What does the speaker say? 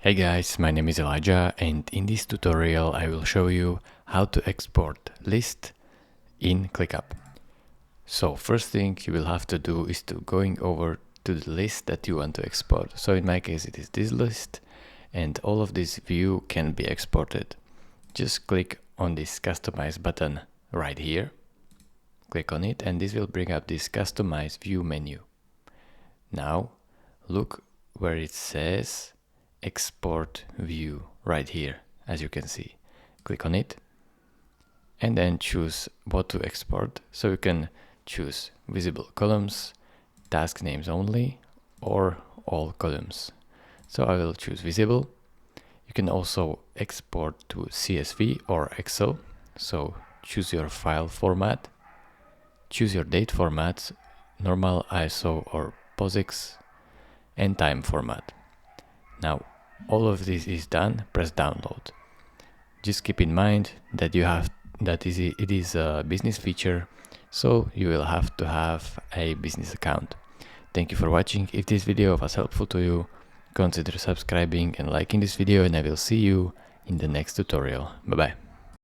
Hey guys, my name is Elijah, and in this tutorial I will show you how to export list in ClickUp. So first thing you will have to do is to going over to the list that you want to export. So in my case it is this list, and all of this view can be exported. Just click on this customize button right here. Click on it and this will bring up this customize view menu. Now look where it says export view right here, as you can see. Click on it and then choose what to export. So you can choose visible columns, task names only, or all columns. So I will choose visible. You can also export to CSV or Excel. So choose your file format, choose your date format, normal, ISO or POSIX, and time format. Now all of this is done, press download. Just keep in mind that it is a business feature, so you will have to have a business account. Thank you for watching. If this video was helpful to you, consider subscribing and liking this video, and I will see you in the next tutorial. Bye bye.